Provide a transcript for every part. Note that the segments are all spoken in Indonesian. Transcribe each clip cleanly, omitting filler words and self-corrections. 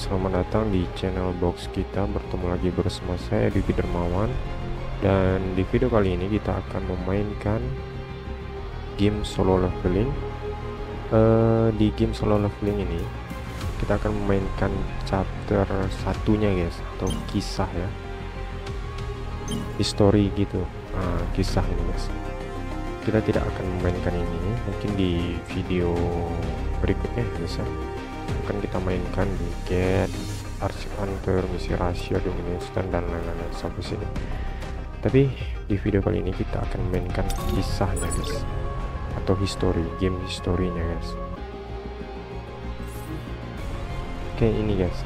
selamat datang di channel box kita. Bertemu lagi bersama saya Diki Dermawan. Dan di video kali ini kita akan memainkan game solo leveling. Di game solo leveling ini kita akan memainkan chapter satunya guys, atau kisah ya, history gitu. Kisah ini guys, kita tidak akan memainkan ini, mungkin di video berikutnya guys ya. Akan kita mainkan di Get, Arsip Hunter, misi rahasia, Domination, dan lain-lain sampai sini. Tapi di video kali ini kita akan mainkan kisahnya guys, atau history, game historinya guys. Oke, ini guys.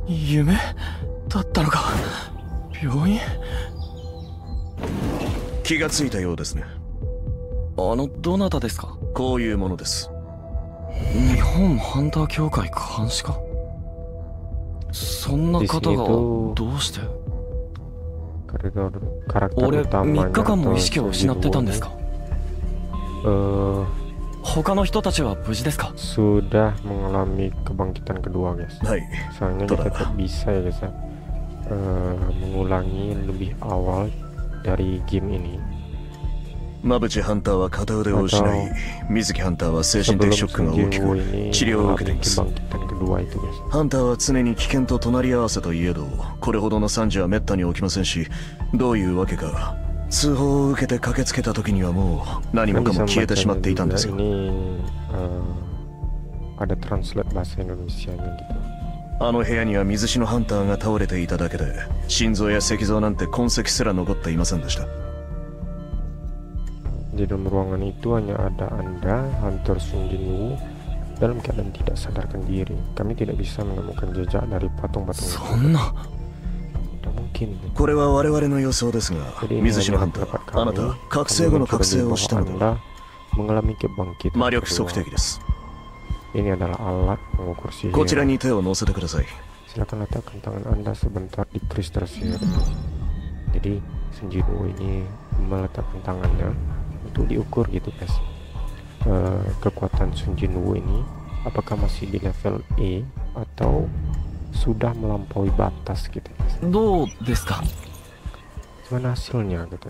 Yume? だったのか。病院？気がついたようですね。どなたですか？こういうものです。日本ハンター協会監視か。そんな方がどうして？俺3日間も意識を失ってたんですか？他の人たちは無事ですか？ Sudah mengalami kebangkitan kedua guys. はい。 Soalnya kita tak bisa ya guys, mengulangi lebih awal dari game ini. 馬淵ハンターは片腕を失い、水木ハンターは精神的ショックが大きく治療を受けています。ハンターは常に危険と隣り合わせといえど、これほどの惨事は滅多に起きませんし、どういうわけか通報を受けて駆けつけた時にはもう何もかも消えてしまっていたんですよ。 ada translate bahasa Indonesianya gitu. あの部屋には水死のハンターが倒れていただけで、心臓や石像なんて痕跡すら残っていませんでした。 Di dalam ruangan itu hanya ada Anda, Hunter Sung Jinwoo, dalam keadaan tidak sadarkan diri. Kami tidak bisa menemukan jejak dari patung-patung itu. Tidak mungkin. これは我々の予想ですが、水死のハンター、あなた覚醒後の覚醒をしたのでは？ mengalami kebangkitan 魔力測定器です。 Ini adalah alat pengukur sihir. こちらに手を乗せてください。 Silakan letakkan tangan Anda sebentar di kristal sihir. Jadi Sung Jinwoo ini meletakkan tangannya untuk diukur gitu guys, kekuatan Sung Jinwoo ini apakah masih di level E atau sudah melampaui batas gitu guys. どうですか? Gimana hasilnya gitu.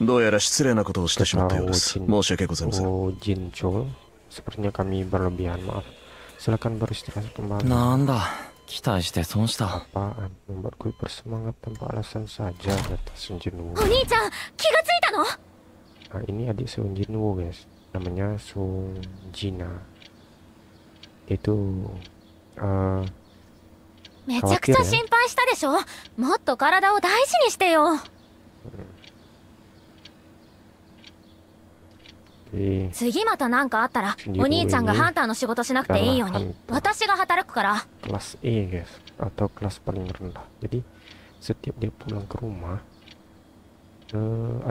どうやら失礼なことをしてしまったようです。申し訳ございません。 Jinchol, sepertinya kami berlebihan, maaf. Silakan beristirahat kembali. なんだ、期待して損した。 Apaan? Membuatku bersemangat tanpa alasan saja, kata Sung Jinwoo. お兄ちゃん、気がついたの? Nah, ini adik Sung Jinwoo guys, namanya Sung Jina. Itu めちゃくちゃ心配したでしょ。もっと体を大事にしてよ。次また何かあったらお兄ちゃんがハンターの仕事しなくていいように私が働くから。 kelas E guys, atau kelas paling rendah. Jadi setiap dia pulang ke rumah,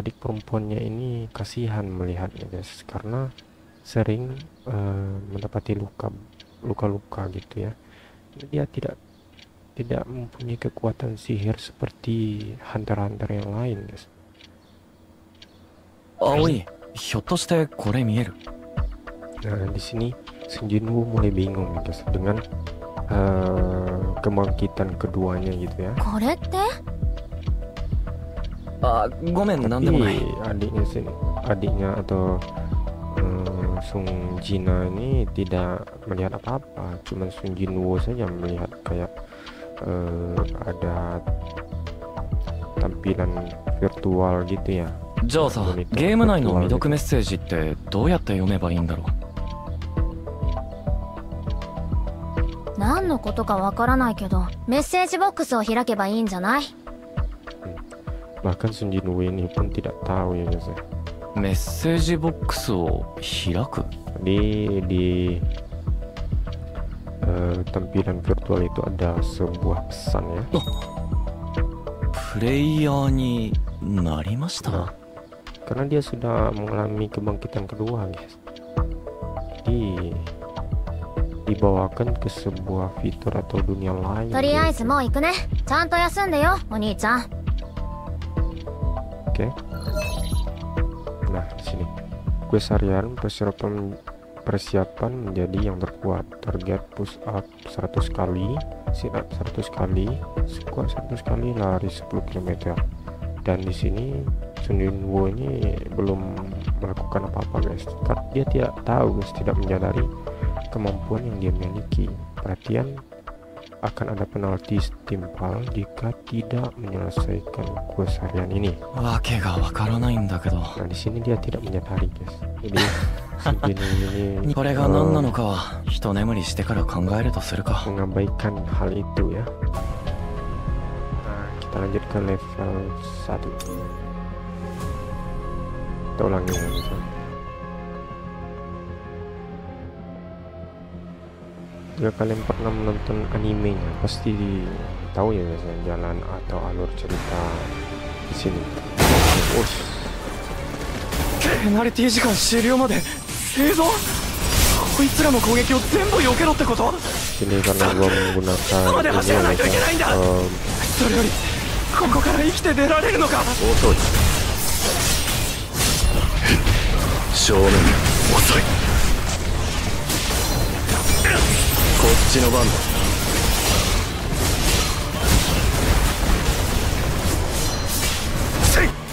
adik perempuannya ini kasihan melihatnya guys, karena sering mendapati luka-luka gitu ya. Dia tidak mempunyai kekuatan sihir seperti hunter-hunter yang lain guys. Aoi, ひょっとしてこれ見える? Nah, di sini Sung Jinwoo mulai bingung guys dengan kebangkitan keduanya gitu ya. これって? ごめん、なんでもない。 adiknya atau Sung Jina ini tidak melihat apa-apa, cuman Sung Jinwoo saja melihat kayak ada tampilan virtual gitu ya. じゃあさ、ゲーム内の未読メッセージってどうやって読めばいいんだろう？何のことかわからないけど、メッセージボックスを開けばいいんじゃない？ Bahkan Sung Jinwoo ini pun tidak tahu ya guys. メッセージボックスを開く? Di tampilan virtual itu ada sebuah pesan ya. プレイヤーになりました? Karena dia sudah mengalami kebangkitan kedua guys, jadi dibawakan ke sebuah fitur atau dunia lain. とりあえずもう行くね。ちゃんと休んでよ、お兄ちゃん。Oke. Nah, di sini quest harian persiapan menjadi yang terkuat. Target push up 100 kali, sit up 100 kali, squat 100 kali, lari 10 km. Dan di sini Sun Junwoo ini belum melakukan apa-apa guys. Dia tidak tahu guys, tidak menyadari kemampuan yang dia miliki. Perhatian, akan ada penalti setimpal jika tidak menyelesaikan quest harian ini. Nah, di sini dia tidak menyadari guys. Jadi ini mengabaikan hal itu ya. Nah, kita lanjut ke level 1. Kita ulangi ya guys. Jika kalian pernah menonton animenya, pasti tahu ya guys, jalan atau alur cerita di sini. Penalty 時間終了まで生存。こいつらの攻撃を全部避けろってこと？ Ini karena gua menggunakan ini ya guys. それよりここから生きて出られるのか？遅い。正面遅い。こっちの番だ。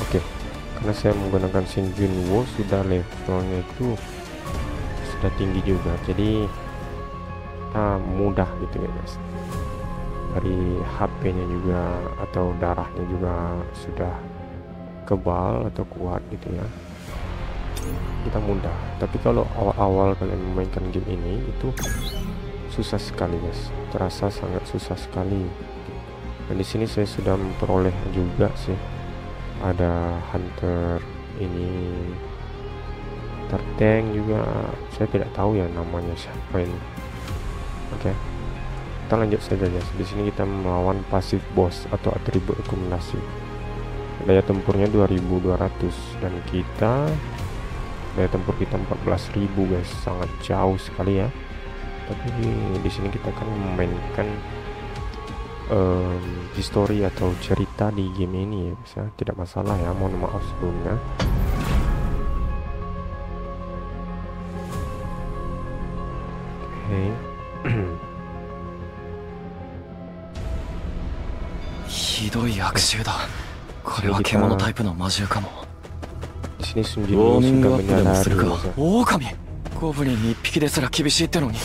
Oke, karena saya menggunakan Sun Junwoo, sudah levelnya itu sudah tinggi juga, jadi mudah gitu ya guys. Dari HP-nya juga atau darahnya juga sudah kebal atau kuat gitu ya, kita mudah. Tapi kalau awal-awal kalian memainkan game ini itu susah sekali guys, terasa sangat susah sekali. Dan di sini saya sudah memperoleh juga sih, ada hunter ini, tank juga, saya tidak tahu ya namanya siapa ini. Oke, kita lanjut saja guys. Di sini kita melawan pasif boss atau atribut akumulasi. Daya tempurnya 2200 dan kita daya tempur kita 14.000 guys, sangat jauh sekali ya. Tapi di sini kita akan memainkan histori atau cerita di game ini ya bisa, tidak masalah ya, mohon maaf sebelumnya. Oke. Hidoi aksyu da. Kore wa kemono type no maju kamo. Di sini Sun Junwoo sudah menyadari Okami. Goblin 1匹ですら厳しいってのに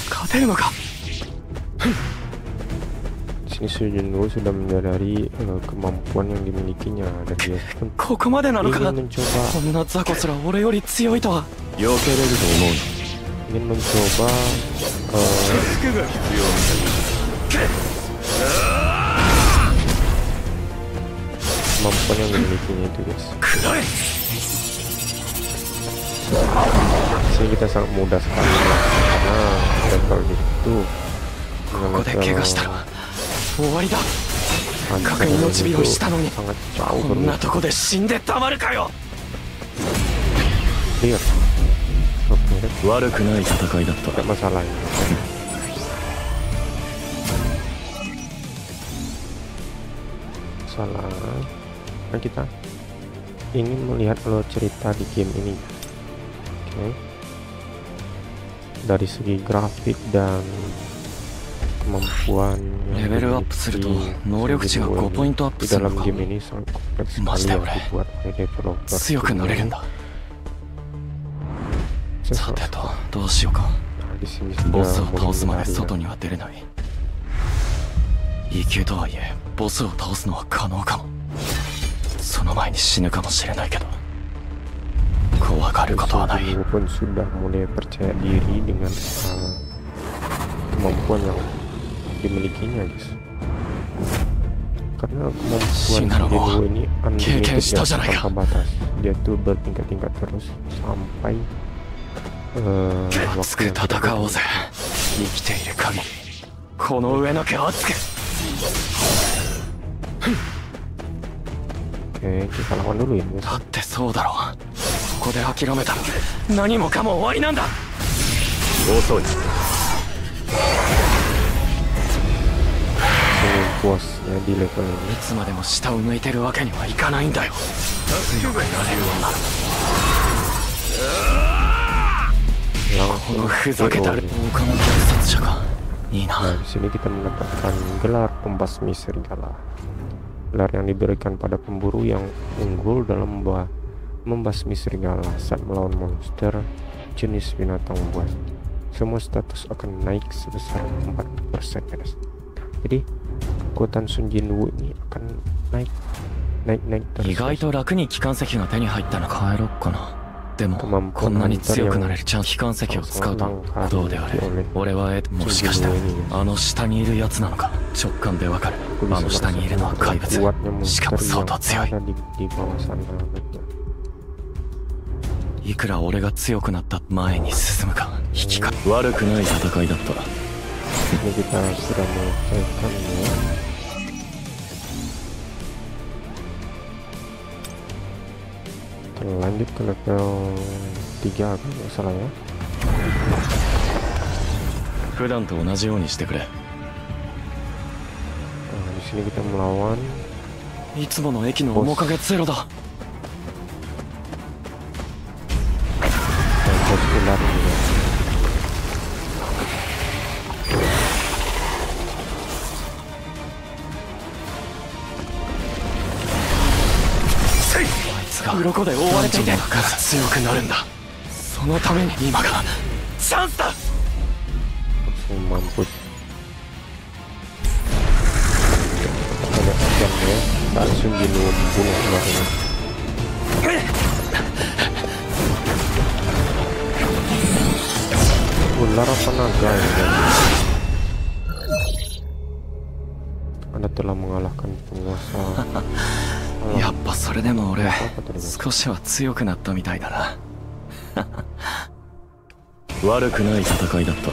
勝てるのか。Di sini Sun Junwoo sudah menyadari kemampuan yang dimilikinya dan dia pun ingin mencoba kemampuan yang dimilikinya itu guys. Sini kita sangat mudah sekali karena level itu sangat jauh berbeda. Lihat, tidak masalah ya. Salah kan kita ingin melihat alur cerita di game ini. Oke. Dari segi grafik dan kemampuan level up すると能力値が5ポイントアップするのか。 dalam game ini sangat kompleks sekali yang dibuat oleh developer. 強くなれるんだ。さてとどうしようか。ボスを倒すまで外には出れない。1級とはいえボスを倒すのは可能かも。その前に死ぬかもしれないけど怖がることはない。 pun sudah mulai percaya diri dengan kemampuan yang dimilikinya guys, karena kemampuan Junwoo ini unlimited ya, tanpa batas. Dia tuh bertingkat-tingkat terus sampai waktu yang kita butuhkan. Oke, kita lawan dulu ya guys. bosnya di level ini. いつまでも下を向いてるわけにはいかないんだよ。強くなれる女。このふざけた狼虐殺者か。いいな。 Nah, di sini kita mendapatkan gelar pembasmi serigala. Gelar yang diberikan pada pemburu yang unggul dalam membasmi serigala saat melawan monster jenis binatang buas. Semua status akan naik sebesar 4%, guys. Jadi kekuatan Sun Jinwoo ini akan naik terus. 意外と楽に機関石が手に入ったのか。帰ろっかな。でもこんなに強くなれるチャンス。機関石を使うとどうであれ俺はもしかしたらあの下にいるやつなのか。直感でわかる。あの下にいるのは怪物。しかも相当強い。いくら俺が強くなった前に進むか。引きか悪くない戦いだった。 Ini kita sudah menyelesaikan ya. Kita lanjut ke level 3 kalau nggak salah ya. 普段と同じようにしてくれ。 Nah, di sini kita melawan いつもの駅の面影ゼロだ。 bos ular juga. Ah, 鱗で覆われていて強くなるんだ。そのために今がチャンスだ。 Mampus. Banyak ajannya saat Sun Jinwoo membunuh ular ini. Ular apa naga ya, guys? Anda telah mengalahkan penguasa. やっぱそれでも俺少しは強くなったみたいだな。悪くない戦いだった。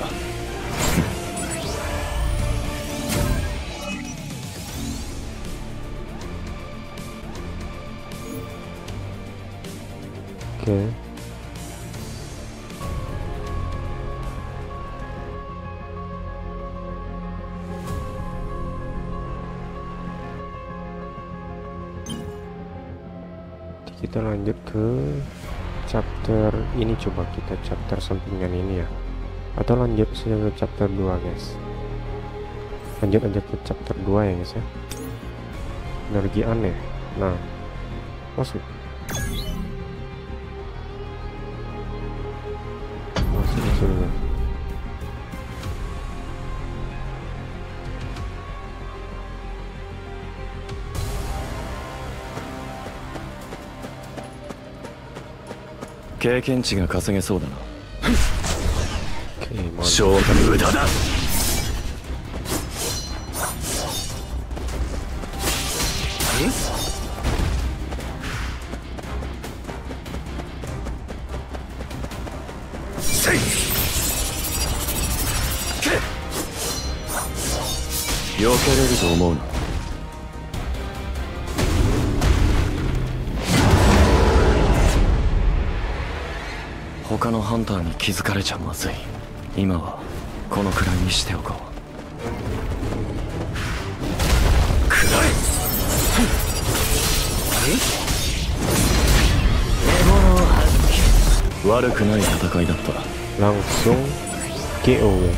Oke. Kita lanjut ke chapter ini, coba kita chapter sampingan ini ya, atau lanjut saja ke chapter 2 guys. Lanjut aja ke chapter 2 ya guys ya. Energi aneh. Nah, masuk dulu. Keiken値が稼げそうだな。Oke, 勝負無駄だ。避けれると思うな。他のハンターに気づかれちゃまずい。今はこのくらいにしておこう。くらえ。悪くない戦いだった。 langsung KO ya.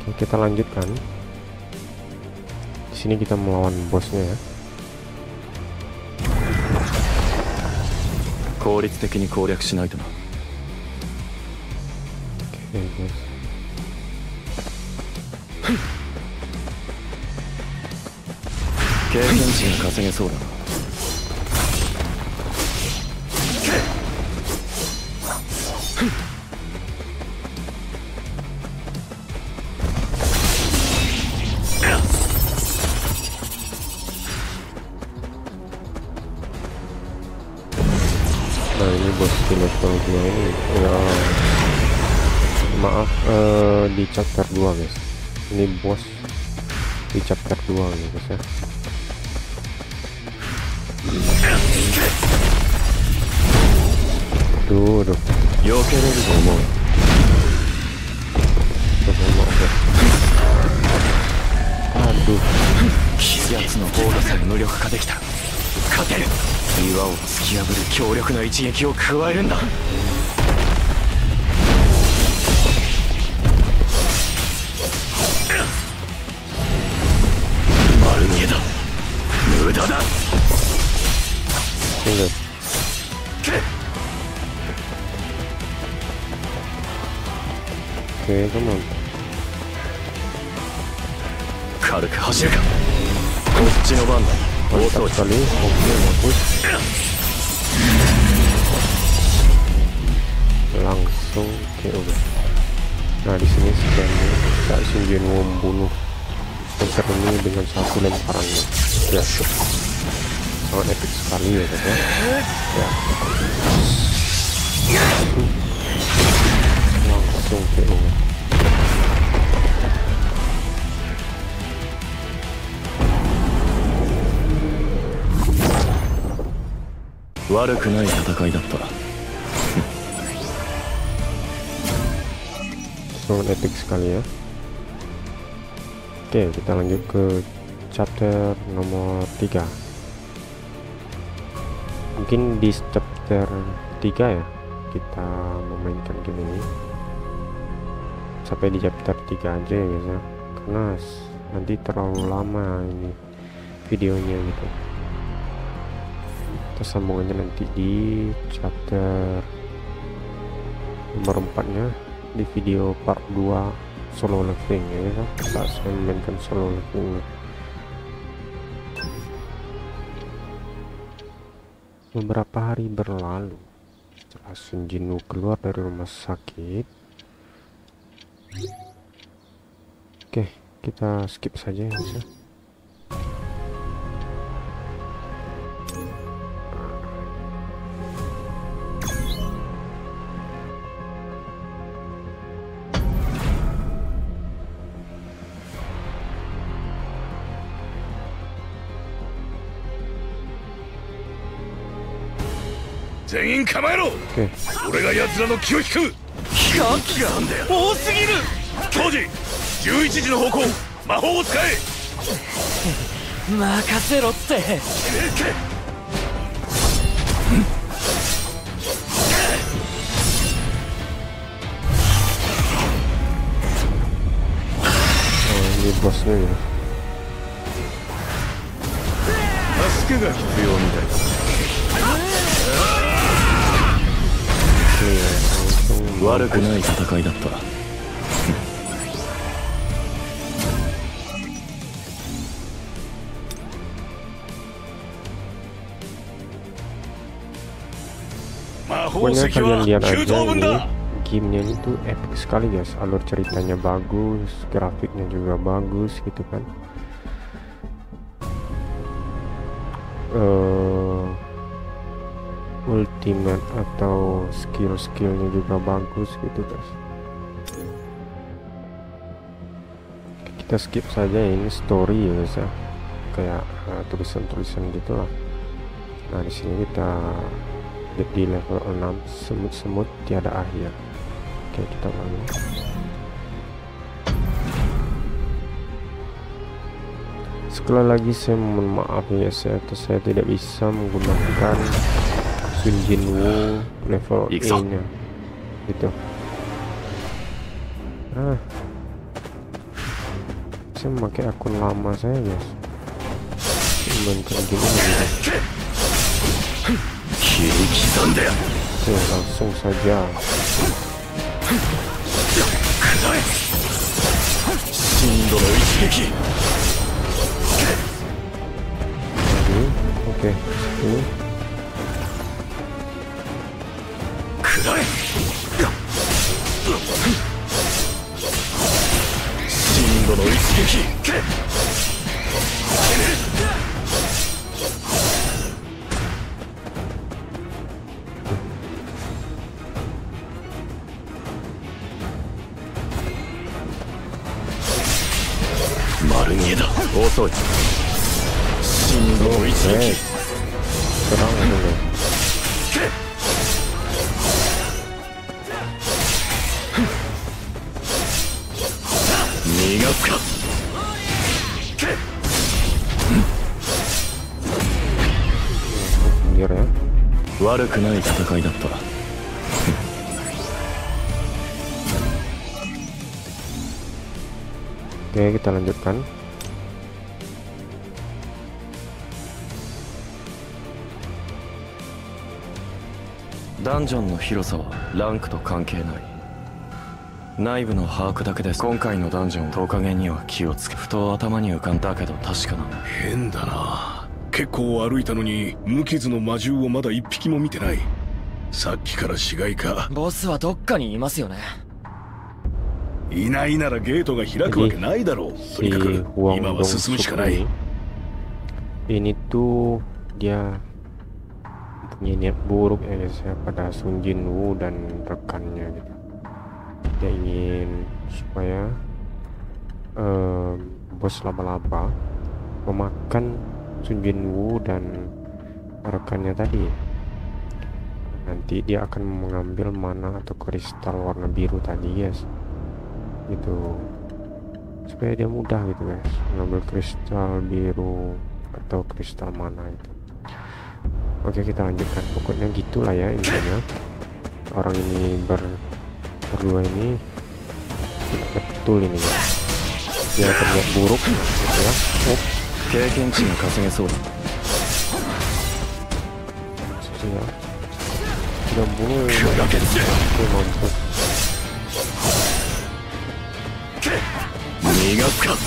Oke, kita lanjutkan. Di sini kita melawan bosnya ya. 効率的に攻略しないとな。 Oke, guys. Keiken値が稼げそうだな。 Nah, ini bos di level 2 ini ya, maaf, di chapter 2 guys. Ini bos di chapter 2 nih guys ya. Duh. Aduh. 奴の防御さえ無力化できた。勝てる。岩を突き破る強力な一撃を加えるんだ。丸見えだ。無駄だ。軽く走るか。こっちの番だ。Mantap sekali. Oke, bagus. Langsung KO. Nah, di sini sebenarnya kita Shin Jinwoo membunuh monster ini dengan satu lemparannya. Ya, sangat epic sekali ya, guys ya. Langsung KO. Sangat epic sekali ya. Oke, kita lanjut ke chapter nomor 3. Mungkin di chapter 3 ya kita memainkan game ini sampai di chapter 3 aja ya guys ya, karena nanti terlalu lama ini videonya gitu. Kita sambungannya nanti di chapter nomor 4 nya di video part 2 solo leveling ya kan. Saat saya memainkan solo leveling. Beberapa hari berlalu setelah Shin Jinwoo keluar dari rumah sakit. Oke, kita skip saja ya guys. Oke. 俺が奴らの気を引く。気が多すぎる。当時11時の方向、魔法を使え。任せろって。Ini bosnya ya. 助けが必要みたいだ。悪くない戦いだった。Pokoknya kalian lihat aja ini gamenya ini tuh epic sekali guys. Alur ceritanya bagus, grafiknya juga bagus gitu kan. Ultimate atau skill-skillnya juga bagus gitu guys. Kita skip saja ini story ya guys ya, kayak tulisan-tulisan gitulah. Nah di sini kita di level 6, semut-semut tiada akhir. Oke, kita lalu. Sekali lagi saya mohon maaf ya, saya tidak bisa menggunakan Shin Jinwoo level E nya gitu. Saya memakai akun lama saya guys, mainkan gini gitu. Oke, langsung saja. Oke, ini. Serang dulu. 悪くない戦いだった。Oke, kita lanjutkan. Dungeon の広さはランクと関係ない。内部の把握だけです。今回のダンジョン、トカゲには気をつけ。ふと頭に浮かんだけど確かな。変だな。結構歩いたのに無傷の魔獣をまだ一匹も見てない。さっきから死骸か。ボスはどっかにいますよね。いないならゲートが開くわけないだろう。とにかく今は進むしかない。Ini tuh dia punya niat buruk ya guys ya pada Sun Jinwoo dan rekannya gitu. Dia ingin supaya bos laba-laba memakan Sun Jinwoo dan rekannya tadi. Nanti dia akan mengambil mana atau kristal warna biru tadi guys. Gitu supaya dia mudah gitu guys mengambil kristal biru atau kristal mana itu. Oke, kita lanjutkan. Pokoknya gitulah ya intinya. Orang ini berdua ini tidak betul ini ya. Dia terlihat buruk gitu ya. Maksudnya tidak bunuh. Oke, mampus. 逃がすか。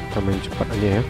Kita main cepat aja ya.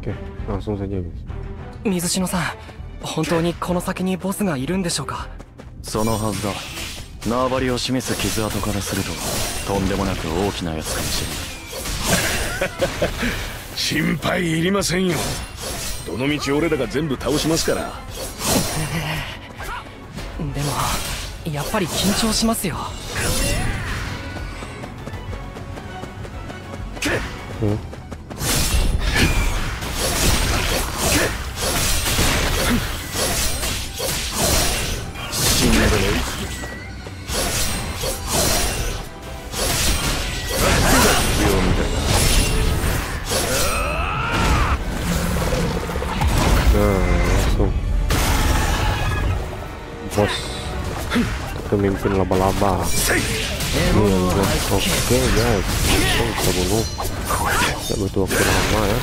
Oke, langsung saja guys. 水篠さん、本当にこの先にボスがいるんでしょうか。そのはずだ。縄張りを示す傷跡からするととんでもなく大きなやつかもしれない。心配いりませんよ。どの道俺らが全部倒しますから。でもやっぱり緊張しますよ。Bos pemimpin laba-laba. Oke guys, kita bunuh. Tidak butuh waktu lama ya.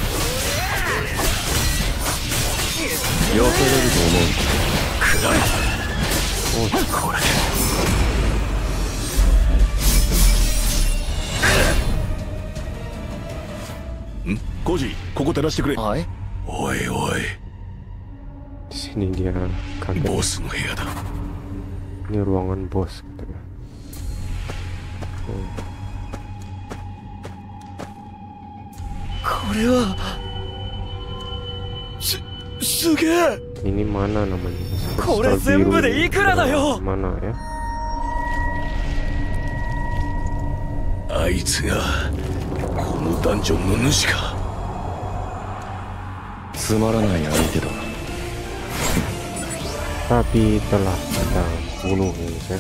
Koji, ここ照らしてくれ。はい。おいおい。 Di sini dia kaget. Bosの部屋だ。 Ini ruangan bos katanya. Ini mana namanya? Mana ya? あいつがこのダンジョンの主か。つまらない相手だ。 Tapi telah kita bunuh guys ya.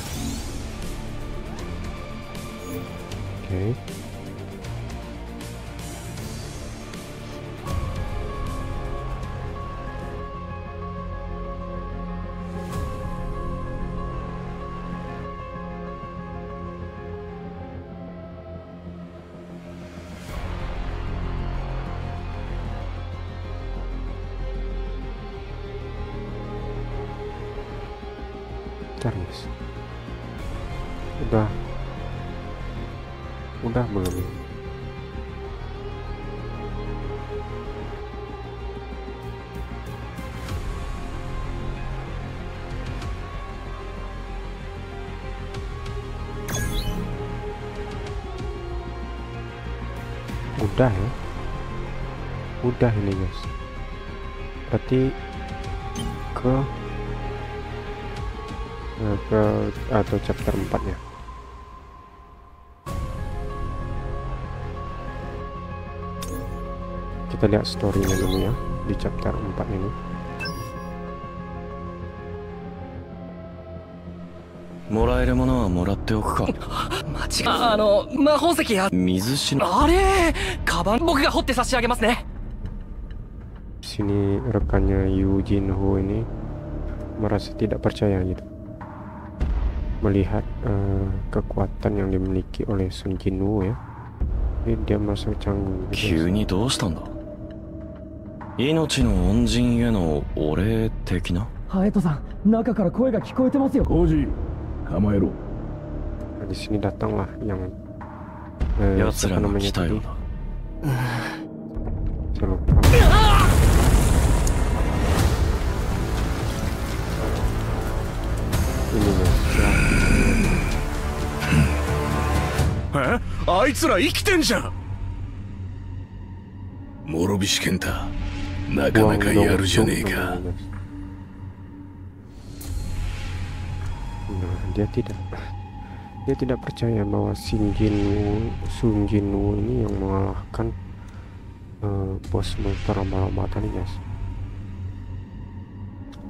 Oke. Bentar guys. Udah belum ini? Udah ya, udah ini guys, berarti ke atau chapter 4 ya. Kita lihat story-nya dulu ya di chapter 4 ini. Sini rekannya Yu Jinho ini merasa tidak percaya gitu melihat kekuatan yang dimiliki oleh Sun Jinwoo ya. Jadi dia merasa canggung gitu. Di sini datanglah yang siapa namanya tadi? Saya lupa. Ini guys. あいつら生きてんじゃん。諸菱健太、なかなかやるじゃねえか。Dia tidak percaya bahwa Sun Jinwoo ini yang mengalahkan bos monster lama-lama tadi guys.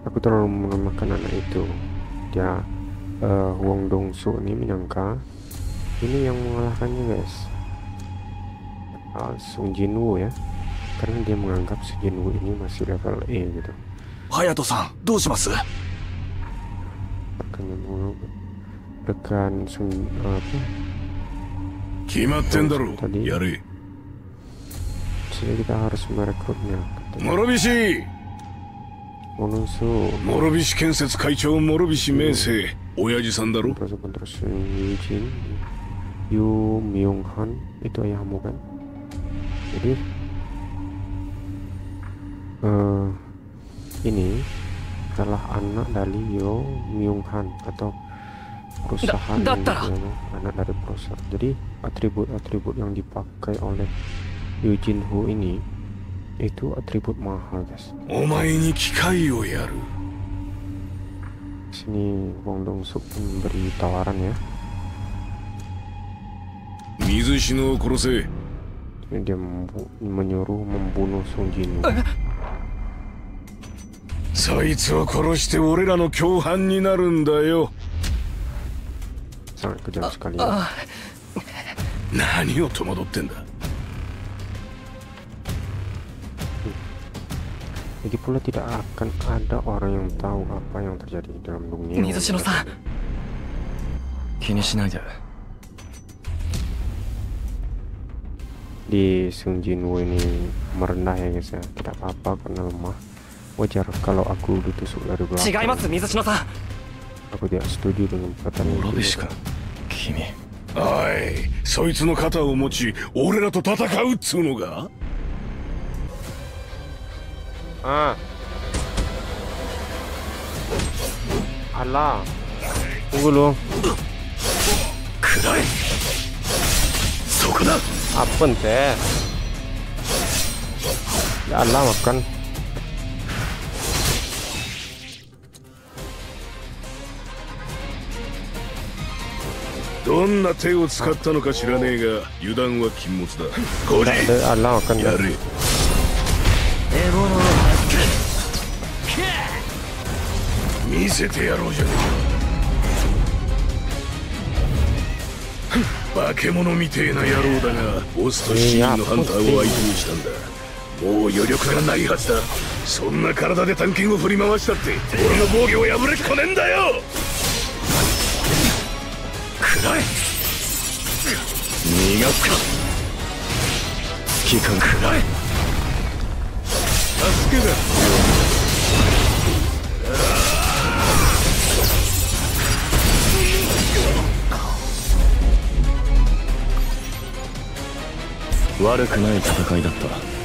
Aku terlalu melemahkan anak itu. Dia Wong Dong-soo ini menyangka ini yang mengalahkannya guys, Sun Jinwoo ya, karena dia menganggap Sun Jinwoo ini masih level E gitu. Hayato-san, どうします? Rekan Sun apa? 決まってんだろ。やれ。 Jadi kita harus merekrutnya. 諸菱。諸菱建設会長諸菱明生、親父さんだろ。 Terus Yu Myung Han itu ayahmu kan? Jadi ini adalah anak dari Yu Myung Han atau perusahaan anak dari perusahaan. Jadi atribut-atribut yang dipakai oleh Yu Jinho ini itu atribut mahal guys. Sini Wong Dong-soo memberi tawaran ya. Dia menyuruh membunuh Sun Jinwoo. Sangat kejam sekali ya. Lagi pula tidak akan ada orang yang tahu apa yang terjadi dalam dunia. Di Sun Jinwoo ini merendah ya guys ya, tidak apa-apa karena lemah. Wajar kalau aku ditusuk dari belakang. Aku tidak setuju dengan perkataan itu. Alah, tunggu lu. Apa teh? Ya Allah makan. Allah makan. 悪くない戦いだった。